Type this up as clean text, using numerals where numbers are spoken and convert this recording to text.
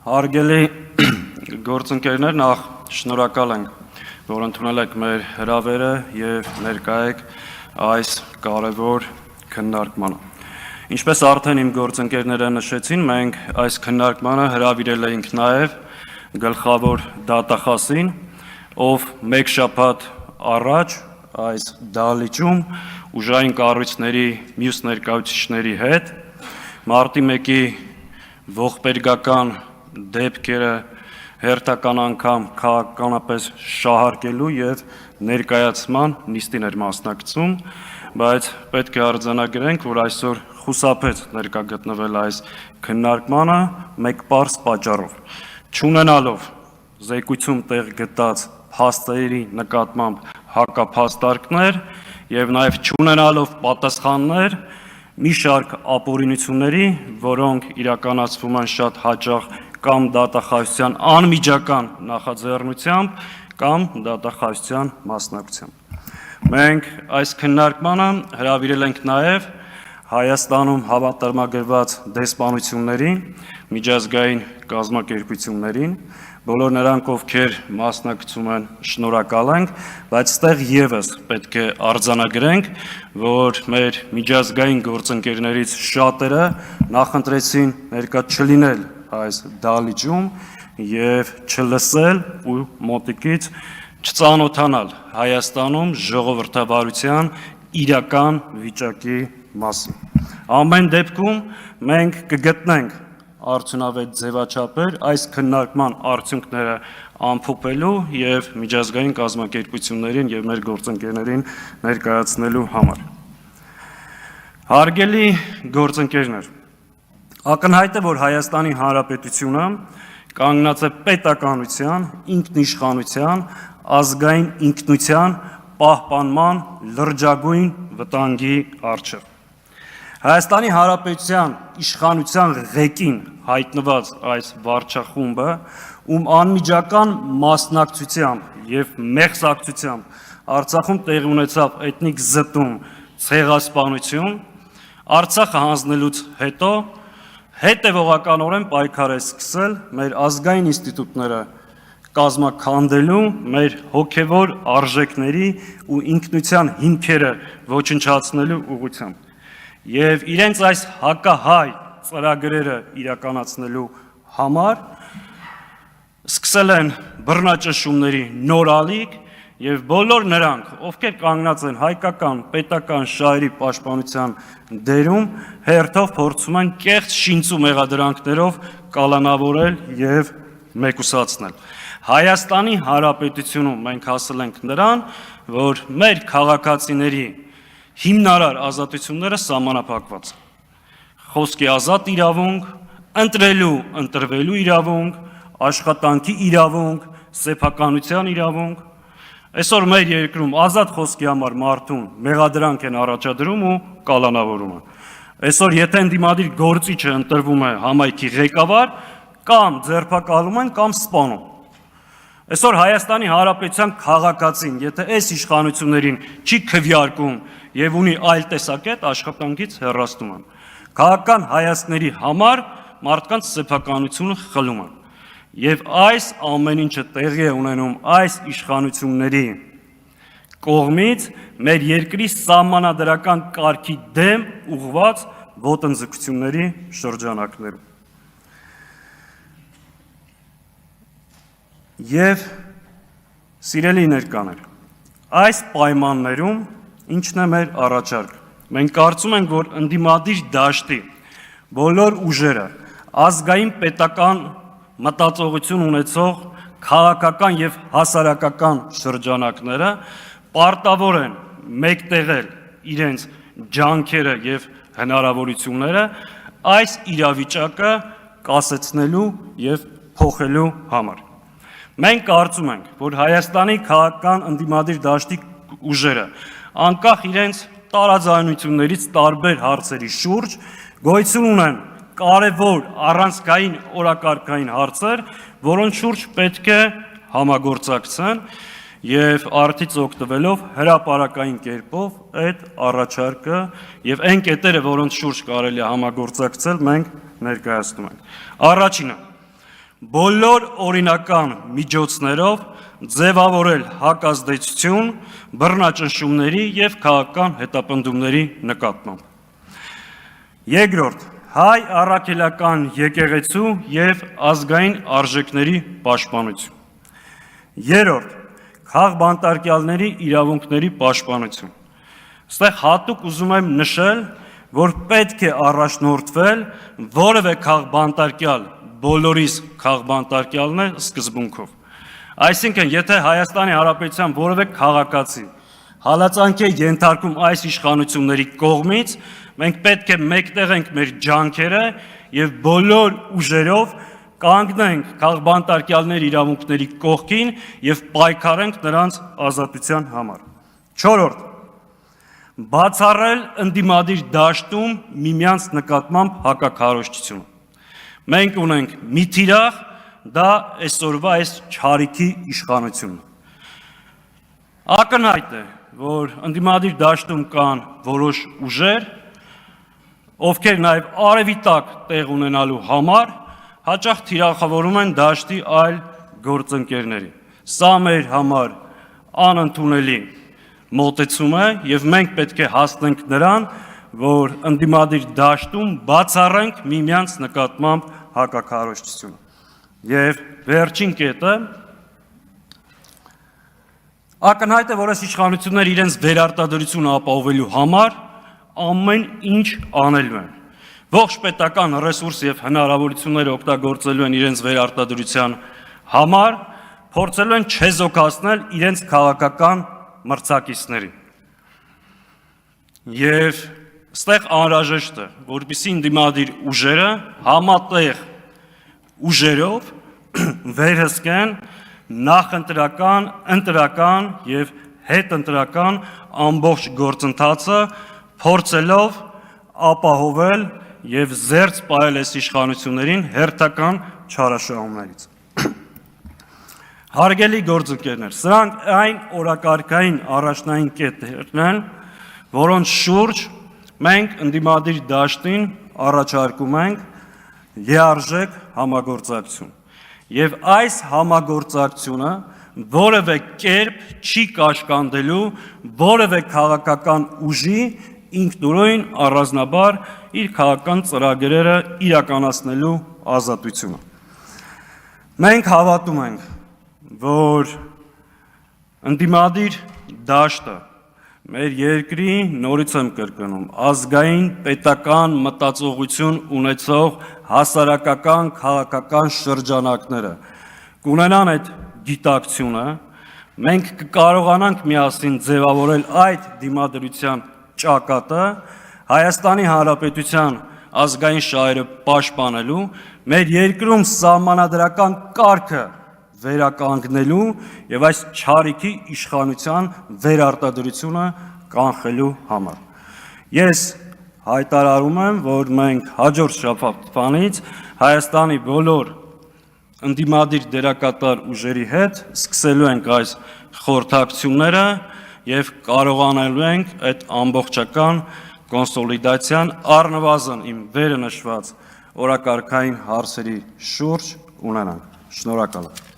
Հարգելի գործընկերներ, նախ շնորհակալ ենք, որ ընդունել եք մեր հրավերը եւ ներկա եք այս կարևոր քննարկմանը։ Ինչպես արդեն իմ գործընկերները նշեցին, մենք այս քննարկմանը հրավիրել էինք նաեւ գլխավոր դատախազին, ով մեկ շաբաթ առաջ այս դահլիճում ուժային կառույցների մյուս ներկայացուցիչների հետ մարտի 1-ի ողբերգական դեպքերը հերթական անգամ քաղաքականապես շահարկելու եւ ներկայացման նիստին էր մասնակցում, բայց պետք է արձանագրենք, որ այսօր խուսափեց ներկա գտնվել այս քննարկմանը մեկ պարզ պատճառով, չունենալով զեկույցում տեղ գտած փաստերի նկատմամբ հակափաստարկներ եւ նաեւ չունենալով պատասխաններ մի շարք ապօրինությունների, որոնք իրականացվում են շատ հաճախ կամ դատախազության անմիջական նախաձեռնությամբ կամ դատախազության մասնակցությամբ։ Մենք այս քննարկմանը հրավիրել ենք նաև Հայաստանում հավատարմագրված դեսպանություններին, միջազգային կազմակերպություններին, բոլոր նրանք, ովքեր մասնակցում են, շնորհակալ ենք, բայց ստեղ եւս պետք է արձանագրենք, որ մեր միջազգային գործընկերներից շատերը նախընտրեցին ներկա չլինել այս դահլիճում եւ չլսել ու մոտիկից չծանոթանալ Հայաստանում ժողովրդավարության իրական վիճակի մասին։ Ամեն դեպքում մենք կգտնենք արդյունավետ ձևաչափեր այս քննարկման արդյունքները ամփոփելու եւ միջազգային կազմակերպություններին եւ մեր գործընկերներին ներկայացնելու համար։ Հարգելի գործընկերներ, ակնհայտ է, որ Հայաստանի Հանրապետությունը կանգնած է պետականության, ինքնիշխանության, ազգային ինքնության պահպանման լրջագույն վտանգի առջև։ Հայաստանի Հանրապետության իշխանության ղեկին հայտնված այս վարչախումբը, ում անմիջական մասնակցությամբ եւ մեղսակցությամբ Արցախում տեղի ունեցավ էթնիկ զտում, ցեղասպանություն, Արցախը հանձնելուց հետո հետևողականորեն պայքար է սկսել մեր ազգային ինստիտուտները կազմաքանդելու, մեր հոգևոր արժեքների ու ինքնության հիմքերը ոչնչացնելու ուղղությամբ։ Եվ իրենց այս հակահայ ծրագրերը իրականացնելու համար սկսել են բռնաճնշումների նոր ալիք եւ բոլոր նրանք, ովքեր կանգնած են հայկական, պետական շահերի պաշտպանության դերում, հերթով փորձում են կեղծ շինծ ու մեղադրանքներով կալանավորել եւ մեկուսացնել։ Հայաստանի Հանրապետությունում մենք հասել ենք նրան, որ մեր քաղաքացիների հիմնարար ազատությունները սահմանափակված են։ Խոսքի ազատ իրավունք, ընտրելու, ընտրվելու իրավունք, աշխատանքի իրավունք, սեփականության իրավունք։ Այսօր մեր երկրում ազատ խոսքի համար մարդուն մեղադրանք են առաջադրում ու կալանավորում են։ Այսօր եթե ընդդիմադիր գործիչը ընտրվում է համայնքի ղեկավար, կամ ձերբակալում են, կամ սպանում։ Այսօր Հայաստանի Հանրապետության քաղաքացին, եթե այս իշխանություններին չի քվեարկում եւ ունի այլ տեսակետ, աշխատանքից հեռացնում են։ Քաղաքական հայացքների համար մարդկանց սեփականությունը խլում են։ Եվ այս ամեն ինչը տեղի է ունենում այս իշխանությունների կողմից մեր երկրի սահմանադրական կարգի դեմ ուղղված ոտնձգությունների շրջանակներում։ Եվ սիրելի ներկաներ, այս պայմաններում ինչն է մեր առաջարկը։ Մենք կարծում ենք, որ ընդդիմադիր դաշտի բոլոր ուժերը, ազգային պետական մտածողություն ունեցող քաղաքական եւ հասարակական շրջանակները պարտավոր են մեկտեղել իրենց ջանքերը եւ հնարավորությունները այս իրավիճակը կասեցնելու եւ փոխելու համար։ Մենք կարծում ենք, որ Հայաստանի քաղաքական ընդդիմադիր դաշտի ուժերը անկախ իրենց տարաձայնություններից տարբեր հարցերի շուրջ գոյություն ունեն կարևոր առանցքային օրակարգային հարցեր, որոնց շուրջ պետք է համագործակցեն եւ արդից օգտվելով հրապարակային կերպով այդ առաջարկը եւ այն կետերը, որոնց շուրջ կարելի է համագործակցել, մենք ներկայացնում ենք։ Առաջինը բոլոր օրինական միջոցներով ձևավորել հակազդեցություն, բռնաճնշումների և քաղաքական հետապնդումների նկատմամբ։ Երկրորդ, հայ առաքելական եկեղեցու և ազգային արժեքների պաշտպանություն։ Երրորդ, քաղբանտարկյալների իրավունքների պաշտպանություն։ Այստեղ հատուկ ուզում եմ նշել, որ պետք է առաջնորդվել որևէ քաղբանտարկյալ բոլորիս քաղբանտարկյալն է սկզբունքով։ Այսինքն, եթե Հայաստանի Հանրապետության որևէ քաղաքացի հալածանքի է ենթարկվում այս իշխանությունների կողմից, մենք պետք է մեկտեղենք մեր ջանքերը և բոլոր ուժերով կանգնենք քաղբանտարկյալների իրավունքների կողքին և պայքարենք նրանց ազատության համար։ Չորրորդ, բացառել ընդդիմադիր դաշտում միմյանց նկատմամբ հակաքարոզչությունը։ Մենք ունենք մի թիրախ, դա այսօրվա այս չարիքի իշխանությունն։ Ակնհայտ է, որ ընդդիմադիր դաշտում կան որոշ ուժեր, ովքեր նաև արևի տակ տեղ ունենալու համար հաճախ թիրախավորում են դաշտի այլ գործընկերների։ Սա մեր համար անընդունելի մոտեցում է և մենք պետք է հասնենք նրան, որ ընդդիմադիր դաշտում բացառենք միմյանց նկատմամբ հակաքարոզչությունը։ Եվ վերջին կետը, ակնհայտ է, որ այս իշխանությունները իրենց վերարտադրությունը ապահովելու համար ամեն ինչ անելու են։ Ողջ պետական ռեսուրս և հնարավորությունները օգտագործելու են իրենց վերարտադրության համար, փորձելու են չեզոքացնել իրենց քաղաքական մրցակիցներին։ Եվ այստեղ անհրաժեշտ է, որպեսզի ընդդիմադիր ուժերը համատեղ ուժերով վերահսկեն նախընտրական, ընտրական և հետընտրական ամբողջ գործընթացը, փորձելով ապահովել և զերծ պահել այս իշխանություններին հերթական չարաշահումներից։ Հարգելի գործընկերներ, սրանք այն օրակարգային առաջնային կետերն են, որոնց շուրջ մենք ընդդիմադիր դաշտին առաջարկում ենք լիարժեք համագործակցություն։ Եվ այս համագործակցությունը որևէ կերպ չի կաշկանդելու որևէ քաղաքական ուժի ինքնուրույն առանձնաբար իր քաղաքական ծրագրերը իրականացնելու ազատությունը։ Մենք հավատում ենք, որ ընդդիմադիր դաշտը մեր երկրի, նորից եմ կրկնում, ազգային պետական մտածողություն ունեցող հասարակական քաղաքական շրջանակները կունենան այդ գիտակցությունը, մենք կկարողանանք միասին ձևավորել այդ դիմադրության ճակատը Հայաստանի Հանրապետության ազգային շահերը պաշտպանելու, մեր երկրում սահմանադրական կարգը վերականգնելու և այս չարիքի իշխանության վերարտադրությունը կանխելու համար։ Ես հայտարարում եմ, որ մենք հաջորդ շաբաթվանից Հայաստանի բոլոր ընդդիմադիր դերակատար ուժերի հետ սկսելու ենք այս խորհրդակցությունները և կարողանալու ենք այդ ամբողջական կոնսոլիդացիան առնվազն իմ վերը նշված օրակարգային հարցերի շուրջ ունենանք։ Շնորհակալ եմ։